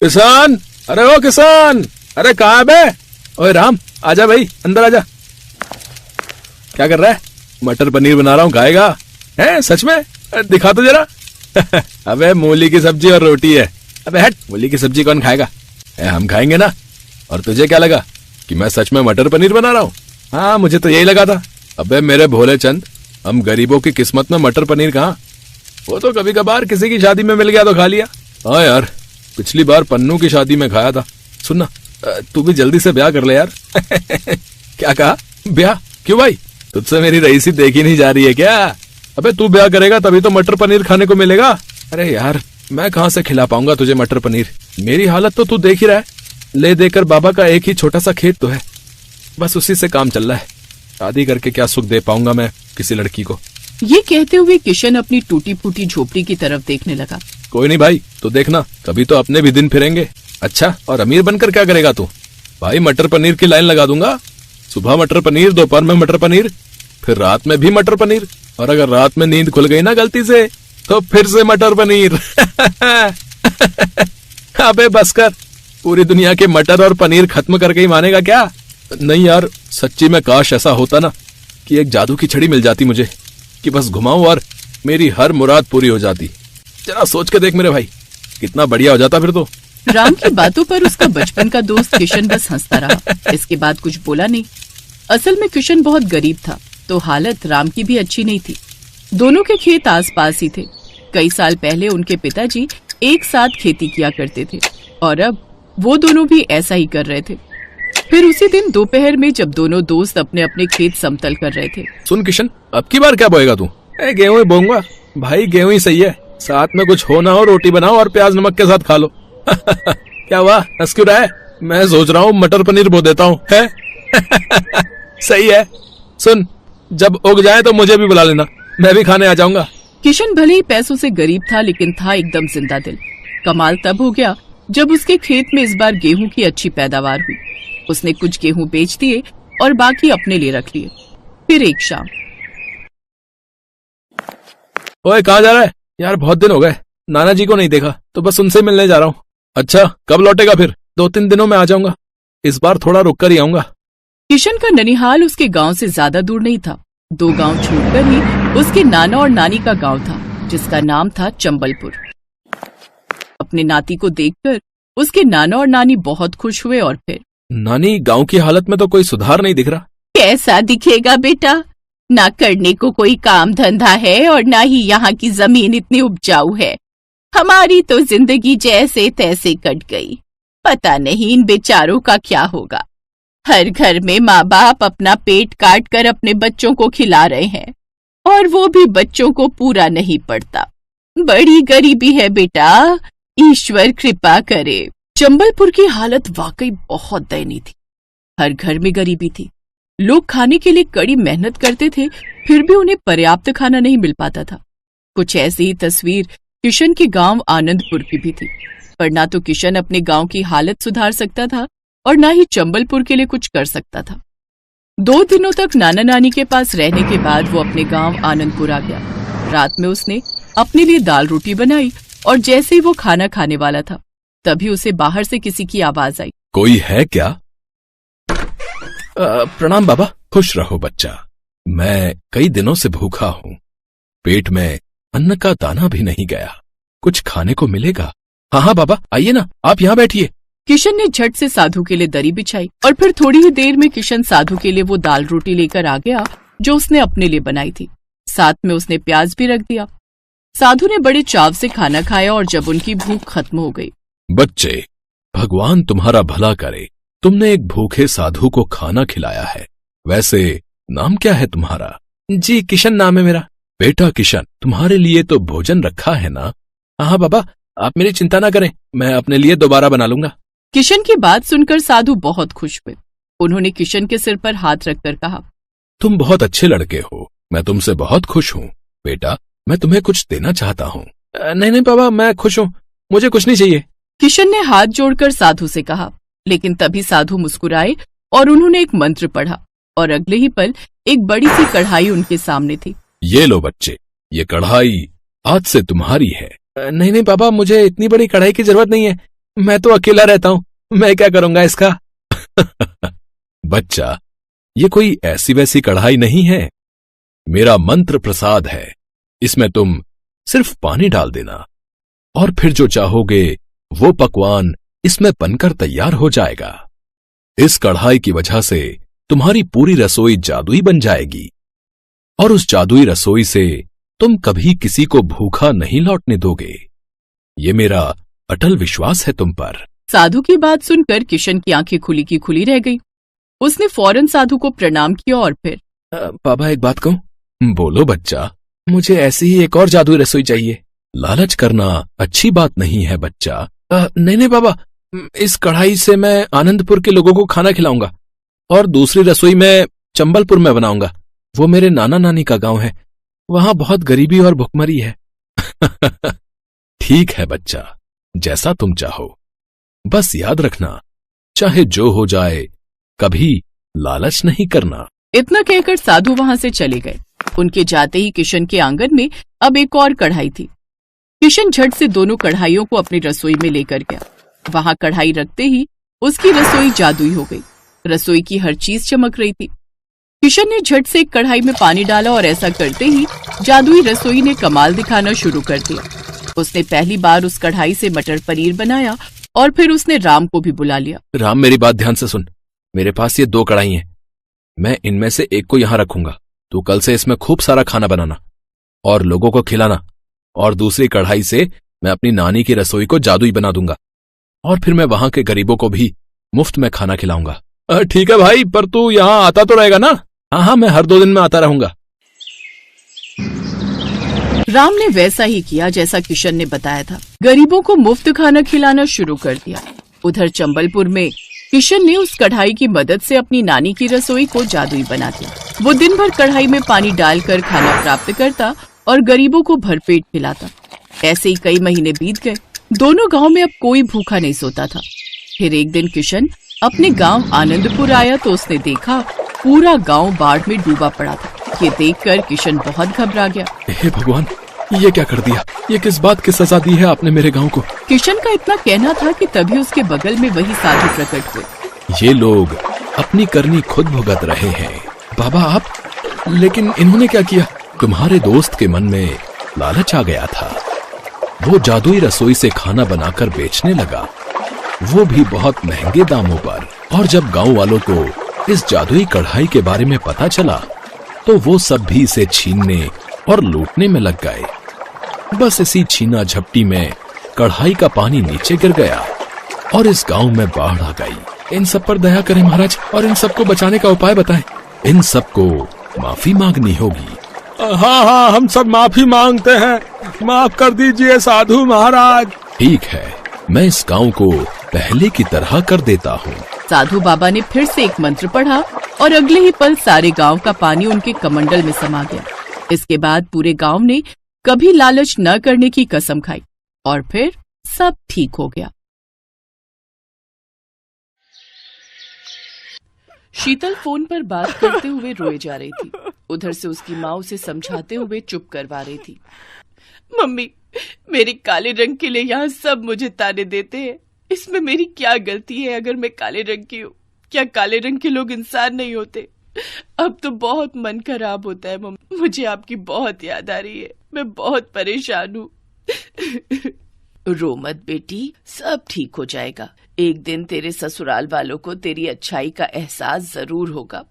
किसान, अरे ओ किसान, अरे कहाँ है बे? ओए राम, आजा भाई, अंदर आजा। क्या कर रहा है? मटर पनीर बना रहा हूँ, खाएगा? है सच में? दिखा तो जरा। अबे मूली की सब्जी और रोटी है। अबे हट, मूली की सब्जी कौन खाएगा? हम खाएंगे ना। और तुझे क्या लगा कि मैं सच में मटर पनीर बना रहा हूँ? हाँ, मुझे तो यही लगा था। अबे मेरे भोले चंद, हम गरीबों की किस्मत में मटर पनीर कहाँ? वो तो कभी कभार किसी की शादी में मिल गया तो खा लिया। हाँ यार, पिछली बार पन्नू की शादी में खाया था। सुनना, तू भी जल्दी से ब्याह कर ले यार। क्या कहा? ब्याह? क्यों भाई, तुझसे मेरी रईसी देखी नहीं जा रही है क्या? अबे तू ब्याह करेगा तभी तो मटर पनीर खाने को मिलेगा। अरे यार, मैं कहाँ से खिला पाऊंगा तुझे मटर पनीर? मेरी हालत तो तू देख ही रहा है। ले देकर बाबा का एक ही छोटा सा खेत तो है, बस उसी से काम चल रहा है। शादी करके क्या सुख दे पाऊंगा मैं किसी लड़की को? ये कहते हुए किशन अपनी टूटी फूटी झोपड़ी की तरफ देखने लगा। कोई नहीं भाई, तो देखना, कभी तो अपने भी दिन फिरेंगे। अच्छा, और अमीर बनकर क्या करेगा तू? भाई मटर पनीर की लाइन लगा दूंगा। सुबह मटर पनीर, दोपहर में मटर पनीर, फिर रात में भी मटर पनीर, और अगर रात में नींद खुल गई ना गलती से तो फिर से मटर पनीर। अबे बस कर, पूरी दुनिया के मटर और पनीर खत्म करके ही मानेगा क्या? नहीं यार, सच्ची में काश ऐसा होता ना कि एक जादू की छड़ी मिल जाती मुझे, कि बस घुमाऊं और मेरी हर मुराद पूरी हो जाती। जरा सोच के देख मेरे भाई, कितना बढ़िया हो जाता फिर तो। राम की बातों पर उसका बचपन का दोस्त किशन बस हंसता रहा। इसके बाद कुछ बोला नहीं। असल में किशन बहुत गरीब था, तो हालत राम की भी अच्छी नहीं थी। दोनों के खेत आसपास ही थे। कई साल पहले उनके पिताजी एक साथ खेती किया करते थे और अब वो दोनों भी ऐसा ही कर रहे थे। फिर उसी दिन दोपहर में जब दोनों दोस्त अपने अपने खेत समतल कर रहे थे। सुन किशन, अब की बार क्या बोएगा तू? गेहूं ही बोऊंगा भाई, गेहूं ही सही है। साथ में कुछ हो ना हो, रोटी बनाओ और प्याज नमक के साथ खा लो। क्या हुआ, हंस क्यों रहा है? मैं सोच रहा हूँ मटर पनीर बो देता हूँ। है? सही है। सुन, जब उग जाए तो मुझे भी बुला लेना, मैं भी खाने आ जाऊंगा। किशन भले ही पैसों से गरीब था, लेकिन था एकदम जिंदा दिल। कमाल तब हो गया जब उसके खेत में इस बार गेहूं की अच्छी पैदावार हुई। उसने कुछ गेहूं बेच दिए और बाकी अपने लिए रख लिए। फिर एक शाम। ओए कहाँ जा रहा है यार? बहुत दिन हो गए, नाना जी को नहीं देखा, तो बस उनसे मिलने जा रहा हूँ। अच्छा, कब लौटेगा फिर? 2-3 दिनों में आ जाऊंगा। इस बार थोड़ा रुक कर ही आऊंगा। किशन का ननिहाल उसके गांव से ज्यादा दूर नहीं था। 2 गांव छोड़कर ही उसके नाना और नानी का गांव था, जिसका नाम था चंबलपुर। अपने नाती को देखकर उसके नाना और नानी बहुत खुश हुए। और फिर नानी, गांव की हालत में तो कोई सुधार नहीं दिख रहा। कैसा दिखेगा बेटा? ना करने को कोई काम धंधा है और ना ही यहाँ की जमीन इतनी उपजाऊ है। हमारी तो जिंदगी जैसे तैसे कट गई। पता नहीं इन बेचारों का क्या होगा। हर घर में माँ बाप अपना पेट काट कर अपने बच्चों को खिला रहे हैं, और वो भी बच्चों को पूरा नहीं पड़ता। बड़ी गरीबी है बेटा, ईश्वर कृपा करे। चंबलपुर की हालत वाकई बहुत दयनीय थी। हर घर में गरीबी थी। लोग खाने के लिए कड़ी मेहनत करते थे, फिर भी उन्हें पर्याप्त खाना नहीं मिल पाता था। कुछ ऐसी ही तस्वीर किशन के गांव आनंदपुर की भी थी। पर ना तो किशन अपने गांव की हालत सुधार सकता था और ना ही चंबलपुर के लिए कुछ कर सकता था। 2 दिनों तक नाना नानी के पास रहने के बाद वो अपने गांव आनंदपुर आ गया। रात में उसने अपने लिए दाल रोटी बनाई और जैसे ही वो खाना खाने वाला था, तभी उसे बाहर से किसी की आवाज आई। कोई है क्या? प्रणाम बाबा। खुश रहो बच्चा, मैं कई दिनों से भूखा हूँ। पेट में अन्न का दाना भी नहीं गया, कुछ खाने को मिलेगा? हाँ हाँ बाबा, आइए ना, आप यहाँ बैठिए। किशन ने झट से साधु के लिए दरी बिछाई और फिर थोड़ी ही देर में किशन साधु के लिए वो दाल रोटी लेकर आ गया जो उसने अपने लिए बनाई थी। साथ में उसने प्याज भी रख दिया। साधु ने बड़े चाव से खाना खाया और जब उनकी भूख खत्म हो गई। बच्चे, भगवान तुम्हारा भला करे, तुमने एक भूखे साधु को खाना खिलाया है। वैसे नाम क्या है तुम्हारा? जी किशन नाम है मेरा। बेटा किशन, तुम्हारे लिए तो भोजन रखा है ना? हाँ बाबा, आप मेरी चिंता ना करें, मैं अपने लिए दोबारा बना लूंगा। किशन की बात सुनकर साधु बहुत खुश हुए। उन्होंने किशन के सिर पर हाथ रखकर कहा, तुम बहुत अच्छे लड़के हो, मैं तुमसे बहुत खुश हूँ। बेटा, मैं तुम्हें कुछ देना चाहता हूँ। नहीं बाबा, मैं खुश हूँ, मुझे कुछ नहीं चाहिए। किशन ने हाथ जोड़कर साधु से कहा, लेकिन तभी साधु मुस्कुराए और उन्होंने एक मंत्र पढ़ा और अगले ही पल एक बड़ी सी कढ़ाई उनके सामने थी। ये लो बच्चे, ये कढ़ाई आज से तुम्हारी है। नहीं बाबा, मुझे इतनी बड़ी कढ़ाई की जरूरत नहीं है, मैं तो अकेला रहता हूँ, मैं क्या करूंगा इसका। बच्चा, ये कोई ऐसी वैसी कढ़ाई नहीं है, मेरा मंत्र प्रसाद है। इसमें तुम सिर्फ पानी डाल देना और फिर जो चाहोगे वो पकवान इसमें बनकर तैयार हो जाएगा। इस कढ़ाई की वजह से तुम्हारी पूरी रसोई जादुई बन जाएगी और उस जादुई रसोई से तुम कभी किसी को भूखा नहीं लौटने दोगे। ये मेरा अटल विश्वास है तुम पर। साधु की बात सुनकर किशन की आंखें खुली की खुली रह गई। उसने फौरन साधु को प्रणाम किया और फिर बाबा एक बात कहूं? बोलो बच्चा। मुझे ऐसी ही एक और जादुई रसोई चाहिए। लालच करना अच्छी बात नहीं है बच्चा। नहीं नहीं बाबा, इस कढ़ाई से मैं आनंदपुर के लोगों को खाना खिलाऊंगा और दूसरी रसोई मैं चंबलपुर में बनाऊंगा। वो मेरे नाना नानी का गांव है, वहां बहुत गरीबी और भुखमरी है। ठीक है बच्चा, जैसा तुम चाहो, बस याद रखना चाहे जो हो जाए कभी लालच नहीं करना। इतना कहकर साधु वहां से चले गए। उनके जाते ही किशन के आंगन में अब एक और कढ़ाई थी। किशन झट से दोनों कढ़ाइयों को अपनी रसोई में लेकर गया। वहां कढ़ाई रखते ही उसकी रसोई जादुई हो गई। रसोई की हर चीज चमक रही थी। किशन ने झट से एक कढ़ाई में पानी डाला और ऐसा करते ही जादुई रसोई ने कमाल दिखाना शुरू कर दिया। उसने पहली बार उस कढ़ाई से मटर पनीर बनाया और फिर उसने राम को भी बुला लिया। राम, मेरी बात ध्यान से सुन। मेरे पास ये 2 कढ़ाई हैं, मैं इनमें से एक को यहां रखूंगा। तू कल से इसमें खूब सारा खाना बनाना और लोगों को खिलाना, और दूसरी कढ़ाई से मैं अपनी नानी की रसोई को जादुई बना दूंगा और फिर मैं वहां के गरीबों को भी मुफ्त में खाना खिलाऊंगा। ठीक है भाई, पर तू यहां आता तो रहेगा ना? हाँ, मैं हर 2 दिन में आता रहूंगा। राम ने वैसा ही किया जैसा किशन ने बताया था। गरीबों को मुफ्त खाना खिलाना शुरू कर दिया। उधर चंबलपुर में किशन ने उस कढ़ाई की मदद से अपनी नानी की रसोई को जादुई बना दिया। वो दिन भर कढ़ाई में पानी डालकर खाना प्राप्त करता और गरीबों को भरपेट खिलाता। ऐसे ही कई महीने बीत गए। दोनों गांव में अब कोई भूखा नहीं सोता था। फिर एक दिन किशन अपने गांव आनंदपुर आया तो उसने देखा पूरा गांव बाढ़ में डूबा पड़ा था। ये देखकर किशन बहुत घबरा गया। हे भगवान, ये क्या कर दिया? ये किस बात की सजा दी है आपने मेरे गांव को? किशन का इतना कहना था कि तभी उसके बगल में वही साधु प्रकट हुए। ये लोग अपनी करनी खुद भुगत रहे हैं। बाबा आप? लेकिन इन्होंने क्या किया? तुम्हारे दोस्त के मन में लालच आ गया था। वो जादुई रसोई से खाना बनाकर बेचने लगा, वो भी बहुत महंगे दामों पर। और जब गांव वालों को इस जादुई कढ़ाई के बारे में पता चला तो वो सब भी इसे छीनने और लूटने में लग गए। बस इसी छीना झपटी में कढ़ाई का पानी नीचे गिर गया और इस गांव में बाढ़ आ गई। इन सब पर दया करें महाराज और इन सबको बचाने का उपाय बताएं। इन सबको माफी मांगनी होगी। हाँ, हम सब माफी मांगते हैं, माफ कर दीजिए साधु महाराज। ठीक है, मैं इस गांव को पहले की तरह कर देता हूँ। साधु बाबा ने फिर से एक मंत्र पढ़ा और अगले ही पल सारे गांव का पानी उनके कमंडल में समा गया। इसके बाद पूरे गांव ने कभी लालच न करने की कसम खाई और फिर सब ठीक हो गया। शीतल फोन पर बात करते हुए रोए जा रही थी। उधर से उसकी माँ उसे समझाते हुए चुप करवा रही थी। मम्मी, मेरे काले रंग के लिए यहाँ सब मुझे ताने देते हैं। इसमें मेरी क्या गलती है अगर मैं काले रंग की हूँ? क्या काले रंग के लोग इंसान नहीं होते? अब तो बहुत मन खराब होता है मम्मी। मुझे आपकी बहुत याद आ रही है, मैं बहुत परेशान हूँ। रो मत बेटी, सब ठीक हो जाएगा। एक दिन तेरे ससुराल वालों को तेरी अच्छाई का एहसास जरूर होगा।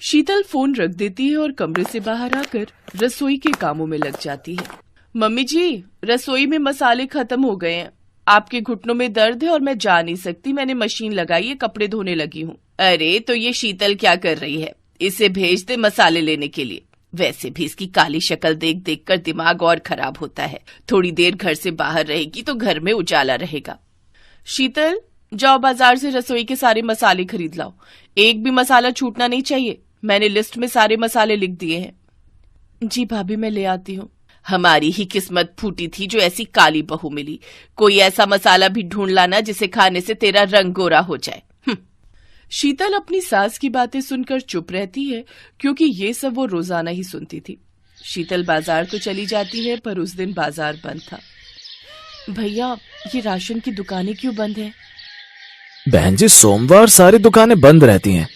शीतल फोन रख देती है और कमरे से बाहर आकर रसोई के कामों में लग जाती है। मम्मी जी, रसोई में मसाले खत्म हो गए हैं। आपके घुटनों में दर्द है और मैं जा नहीं सकती, मैंने मशीन लगाई है, कपड़े धोने लगी हूँ। अरे तो ये शीतल क्या कर रही है? इसे भेज दे मसाले लेने के लिए। वैसे भी इसकी काली शक्ल देख देख कर दिमाग और खराब होता है। थोड़ी देर घर से बाहर रहेगी तो घर में उजाला रहेगा। शीतल, जाओ बाजार से रसोई के सारे मसाले खरीद लाओ। एक भी मसाला छूटना नहीं चाहिए। मैंने लिस्ट में सारे मसाले लिख दिए हैं। जी भाभी, मैं ले आती हूँ। हमारी ही किस्मत फूटी थी जो ऐसी काली बहू मिली। कोई ऐसा मसाला भी ढूंढ लाना जिसे खाने से तेरा रंग गोरा हो जाए। शीतल अपनी सास की बातें सुनकर चुप रहती है क्योंकि ये सब वो रोजाना ही सुनती थी। शीतल बाजार तो चली जाती है पर उस दिन बाजार बंद था। भैया, ये राशन की दुकानें क्यों बंद हैं? बहन जी, सोमवार सारी दुकानें बंद रहती हैं।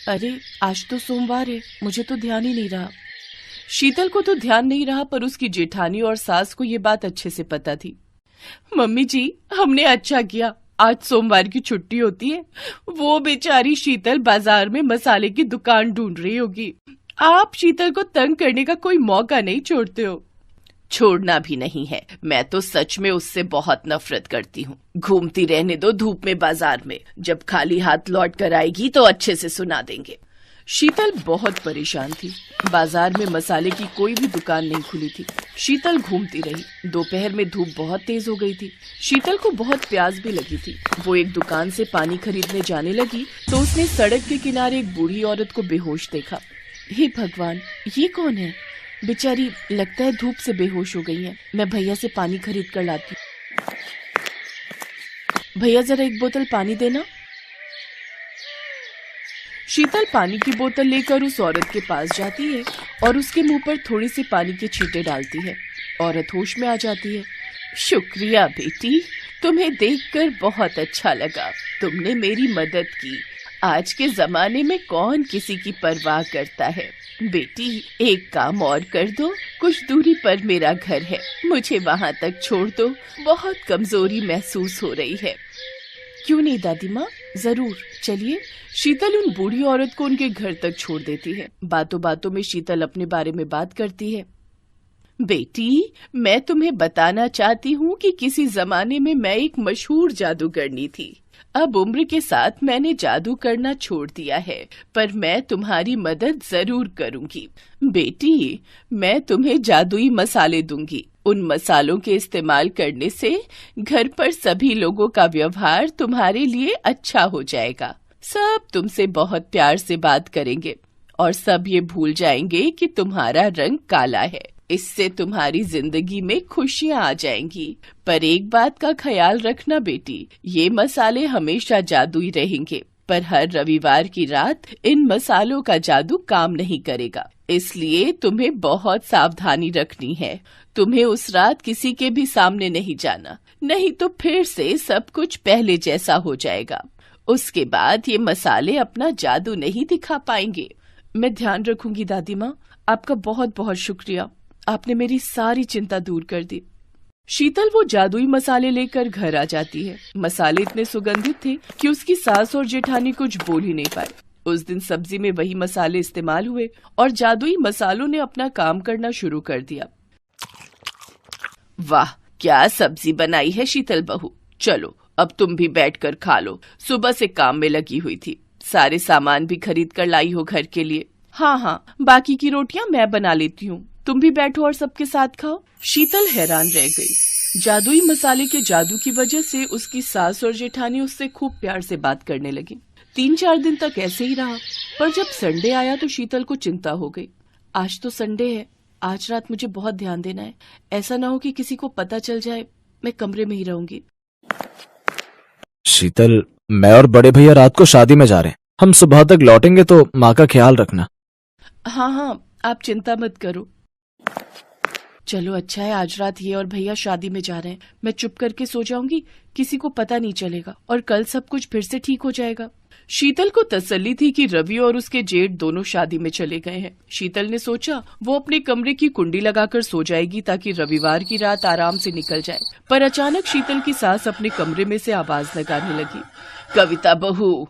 अरे आज तो सोमवार है, मुझे तो ध्यान ही नहीं रहा। शीतल को तो ध्यान नहीं रहा, पर उसकी जेठानी और सास को ये बात अच्छे से पता थी। मम्मी जी, हमने अच्छा किया, आज सोमवार की छुट्टी होती है। वो बेचारी शीतल बाजार में मसाले की दुकान ढूंढ रही होगी। आप शीतल को तंग करने का कोई मौका नहीं छोड़ते हो। छोड़ना भी नहीं है, मैं तो सच में उससे बहुत नफरत करती हूँ। घूमती रहने दो धूप में बाजार में, जब खाली हाथ लौट कर आएगी तो अच्छे से सुना देंगे। शीतल बहुत परेशान थी। बाजार में मसाले की कोई भी दुकान नहीं खुली थी। शीतल घूमती रही। दोपहर में धूप बहुत तेज हो गई थी। शीतल को बहुत प्यास भी लगी थी। वो एक दुकान से पानी खरीदने जाने लगी तो उसने सड़क के किनारे एक बूढ़ी औरत को बेहोश देखा। हे भगवान, ये कौन है? बेचारी लगता है धूप से बेहोश हो गई है। मैं भैया से पानी खरीद कर लाती हूँ। भैया जरा एक बोतल पानी देना। शीतल पानी की बोतल लेकर उस औरत के पास जाती है और उसके मुंह पर थोड़ी सी पानी के छींटे डालती है। औरत होश में आ जाती है। शुक्रिया बेटी, तुम्हें देखकर बहुत अच्छा लगा। तुमने मेरी मदद की। आज के जमाने में कौन किसी की परवाह करता है। बेटी, एक काम और कर दो, कुछ दूरी पर मेरा घर है, मुझे वहां तक छोड़ दो। बहुत कमजोरी महसूस हो रही है। क्यों नहीं दादी माँ, जरूर चलिए। शीतल उन बूढ़ी औरत को उनके घर तक छोड़ देती है। बातों बातों में शीतल अपने बारे में बात करती है। बेटी, मैं तुम्हें बताना चाहती हूँ कि किसी जमाने में मैं एक मशहूर जादूगरनी थी। अब उम्र के साथ मैंने जादू करना छोड़ दिया है, पर मैं तुम्हारी मदद जरूर करूंगी। बेटी, मैं तुम्हें जादुई मसाले दूंगी। उन मसालों के इस्तेमाल करने से घर पर सभी लोगों का व्यवहार तुम्हारे लिए अच्छा हो जाएगा। सब तुमसे बहुत प्यार से बात करेंगे और सब ये भूल जाएंगे कि तुम्हारा रंग काला है। इससे तुम्हारी जिंदगी में खुशियां आ जाएंगी। पर एक बात का ख्याल रखना बेटी, ये मसाले हमेशा जादुई रहेंगे, पर हर रविवार की रात इन मसालों का जादू काम नहीं करेगा। इसलिए तुम्हें बहुत सावधानी रखनी है। तुम्हें उस रात किसी के भी सामने नहीं जाना, नहीं तो फिर से सब कुछ पहले जैसा हो जाएगा। उसके बाद ये मसाले अपना जादू नहीं दिखा पाएंगे। मैं ध्यान रखूंगी दादी माँ, आपका बहुत बहुत शुक्रिया। आपने मेरी सारी चिंता दूर कर दी। शीतल वो जादुई मसाले लेकर घर आ जाती है। मसाले इतने सुगंधित थे कि उसकी सास और जेठानी कुछ बोल ही नहीं पाए। उस दिन सब्जी में वही मसाले इस्तेमाल हुए और जादुई मसालों ने अपना काम करना शुरू कर दिया। वाह, क्या सब्जी बनाई है शीतल बहू। चलो अब तुम भी बैठकर खा लो। सुबह से काम में लगी हुई थी। सारे सामान भी खरीद कर लाई हो घर के लिए। हाँ, बाकी की रोटियां मैं बना लेती हूँ। तुम भी बैठो और सबके साथ खाओ। शीतल हैरान रह गई। जादुई मसाले के जादू की वजह से उसकी सास और जेठानी उससे खूब प्यार से बात करने लगी। 3-4 दिन तक ऐसे ही रहा, पर जब संडे आया तो शीतल को चिंता हो गई। आज तो संडे है, आज रात मुझे बहुत ध्यान देना है। ऐसा ना हो कि किसी को पता चल जाए। मैं कमरे में ही रहूंगी। शीतल, मैं और बड़े भैया रात को शादी में जा रहे हैं। हम सुबह तक लौटेंगे तो माँ का ख्याल रखना। हाँ, आप चिंता मत करो। चलो अच्छा है, आज रात ये और भैया शादी में जा रहे हैं। मैं चुप करके सो जाऊंगी, किसी को पता नहीं चलेगा और कल सब कुछ फिर से ठीक हो जाएगा। शीतल को तसल्ली थी कि रवि और उसके जेठ दोनों शादी में चले गए हैं। शीतल ने सोचा वो अपने कमरे की कुंडी लगाकर सो जाएगी ताकि रविवार की रात आराम से निकल जाए। पर अचानक शीतल की सास अपने कमरे में से आवाज लगाने लगी। कविता बहू,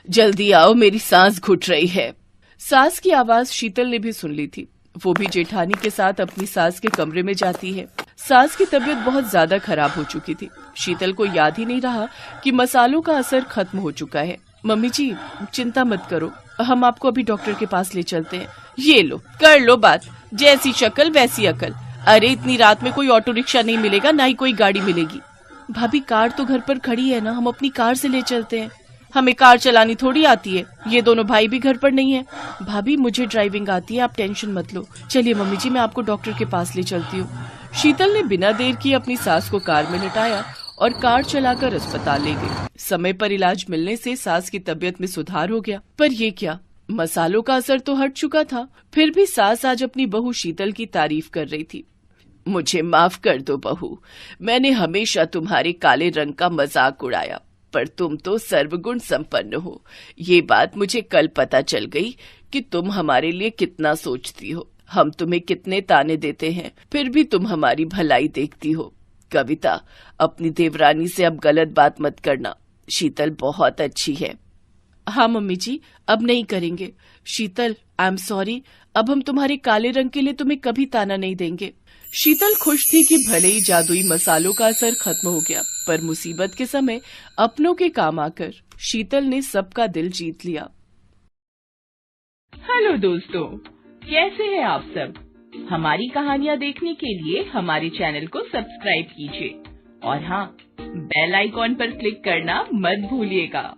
जल्दी आओ, मेरी सांस घुट रही है। सास की आवाज शीतल ने भी सुन ली थी। वो भी जेठानी के साथ अपनी सास के कमरे में जाती है। सास की तबीयत बहुत ज्यादा खराब हो चुकी थी। शीतल को याद ही नहीं रहा कि मसालों का असर खत्म हो चुका है। मम्मी जी, चिंता मत करो, हम आपको अभी डॉक्टर के पास ले चलते हैं। ये लो, कर लो बात। जैसी शक्ल वैसी अकल। अरे इतनी रात में कोई ऑटो रिक्शा नहीं मिलेगा, ना ही कोई गाड़ी मिलेगी। भाभी, कार तो घर पर खड़ी है ना, हम अपनी कार से ले चलते हैं। हमें कार चलानी थोड़ी आती है। ये दोनों भाई भी घर पर नहीं है। भाभी, मुझे ड्राइविंग आती है, आप टेंशन मत लो। चलिए मम्मी जी, मैं आपको डॉक्टर के पास ले चलती हूँ। शीतल ने बिना देर किए अपनी सास को कार में लिटाया और कार चलाकर अस्पताल ले गई। समय पर इलाज मिलने से सास की तबीयत में सुधार हो गया। पर ये क्या, मसालों का असर तो हट चुका था। फिर भी सास आज अपनी बहू शीतल की तारीफ कर रही थी। मुझे माफ कर दो बहू, मैंने हमेशा तुम्हारे काले रंग का मजाक उड़ाया, पर तुम तो सर्वगुण संपन्न हो। ये बात मुझे कल पता चल गई कि तुम हमारे लिए कितना सोचती हो। हम तुम्हें कितने ताने देते हैं, फिर भी तुम हमारी भलाई देखती हो। कविता, अपनी देवरानी से अब गलत बात मत करना। शीतल बहुत अच्छी है। हाँ मम्मी जी, अब नहीं करेंगे। शीतल, आई एम सॉरी, अब हम तुम्हारे काले रंग के लिए तुम्हें कभी ताना नहीं देंगे। शीतल खुश थी कि भले ही जादुई मसालों का असर खत्म हो गया, पर मुसीबत के समय अपनों के काम आकर शीतल ने सबका दिल जीत लिया। हेलो दोस्तों, कैसे हैं आप सब? हमारी कहानियाँ देखने के लिए हमारे चैनल को सब्सक्राइब कीजिए और हाँ, बेल आइकॉन पर क्लिक करना मत भूलिएगा।